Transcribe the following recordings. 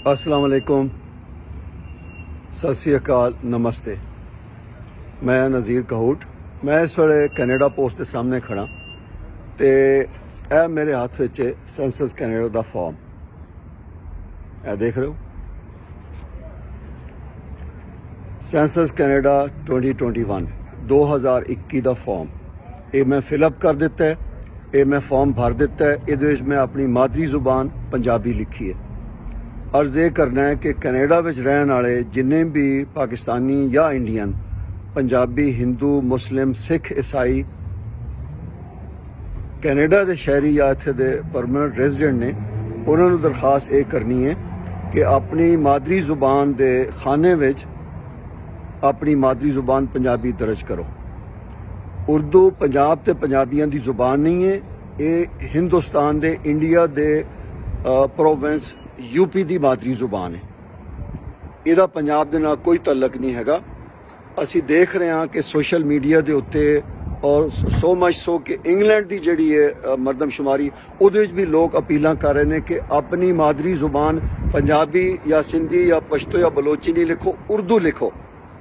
अस्सलाम वालेकुम, सत श्री अकाल, नमस्ते। मैं नज़ीर कहूट। मैं इस वेले कैनेडा पोस्ट के सामने खड़ा तो यह मेरे हाथ में सेंसस कैनेडा का फॉर्म यह देख रहे हो। सेंसस कैनेडा 2021 2021 का फॉर्म ये मैं फिलअप कर दिता है। ये मैं फॉर्म भर दिता है। ये मैं अपनी मादरी जुबान पंजाबी लिखी है। अर्ज़ ये करना है कि कैनेडा में रहने वाले जिन्हें भी पाकिस्तानी या इंडियन पंजाबी हिंदू मुस्लिम सिख ईसाई कैनेडा के शहरी या इत्थे दे परमानेंट रेजिडेंट ने उन्होंने दरखास्त ये करनी है कि अपनी मादरी जुबान के खाने में अपनी मादरी जुबान पंजाबी दर्ज करो। उर्दू पंजाब ते पंजाबियों की जुबान नहीं है। ये हिंदुस्तान दे इंडिया दे प्रोविंस यूपी की मादरी जुबान है। इहदा पंजाब दे नाल कोई तलक नहीं हैगा। असी देख रहे हैं कि सोशल मीडिया के उत्ते और सो मच सो कि इंग्लैंड की जिहड़ी है मरदमशुमारी उहदे विच भी लोग अपीलां कर रहे हैं कि अपनी मादरी जुबान पंजाबी या सिंधी या पश्तो या बलोची नहीं लिखो, उर्दू लिखो।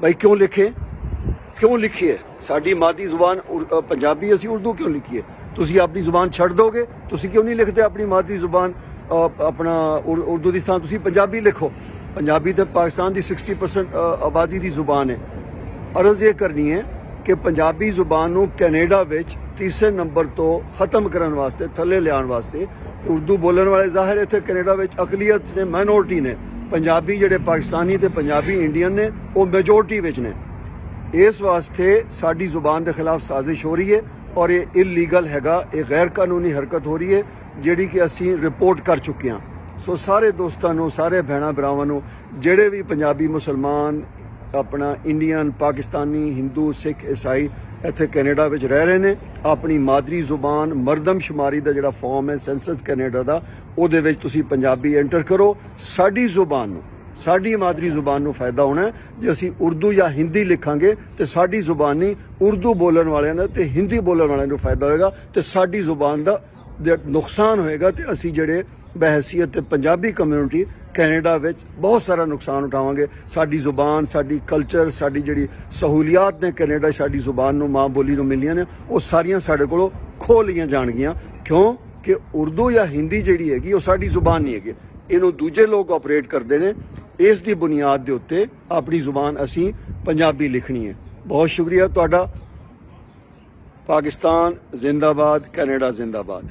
भाई क्यों लिखिए? साडी मादरी जुबान पंजाबी, असी उर्दू क्यों लिखिए? तुसी अपनी जुबान छड्ड दोगे? तुसी क्यों नहीं लिखते अपनी मादरी जुबान अपना उर्दू की थां तुसी पंजाबी लिखो। पंजाबी तो पाकिस्तान की 60% आबादी की जुबान है। अर्ज़ ये करनी है कि पंजाबी जुबान नूं कैनेडा विच तीसरे नंबर तो खत्म करने वास्ते, थले लियाण वास्ते उर्दू बोलने वाले जाहिर इत्थे कैनेडा विच अकलीयत ने, माइनॉरिटी ने। पंजाबी जिहड़े पाकिस्तानी ते पंजाबी इंडियन ने वो मेजोरिटी विच ने। इस वास्ते साडी जुबान के खिलाफ साजिश हो रही है और ये इलीगल हैगा। ये गैर कानूनी हरकत हो रही है जिहड़ी कि असी रिपोर्ट कर चुके हैं। सो सारे दोस्तों नूं, सारे भैणां भरावां नूं, जिहड़े भी पंजाबी मुसलमान अपना इंडियन पाकिस्तानी हिंदू सिख ईसाई इत्थे कैनेडा विच रह रहे ने, अपनी मादरी जुबान मरदमशुमारी का जिहड़ा फॉर्म है सेंसस कैनेडा का उहदे विच तुसीं पंजाबी एंटर करो। साडी जुबान नूं, साडी मादरी जुबान नूं फायदा होना है। जे असीं उर्दू या हिंदी लिखांगे तो साडी जुबान नहीं, उर्दू बोलन वालियां दा ते हिंदी बोलन वालियां नूं फायदा होएगा ते साडी जुबान दा नुकसान होएगा। तो असी जिहड़े बहसीयत पंजाबी कम्यूनिटी कैनेडा विच बहुत सारा नुकसान उठावांगे। साडी जुबान, साडी कल्चर, साडी जिहड़ी सहूलियात ने कैनेडा साडी जुबान नूं मां बोली नूं मिलियां ने वो सारियां साडे कोलों खो लईआं जाणगियां। क्यों कि उर्दू या हिंदी जिहड़ी हैगी वो साडी जुबान नहीं हैगी। इहनूं दूजे लोग ऑपरेट करते हैं। इस दी बुनियाद के उत्ते अपनी जुबान असी पंजाबी लिखनी है। बहुत शुक्रिया तुहाडा। पाकिस्तान जिंदाबाद, कैनेडा जिंदाबाद।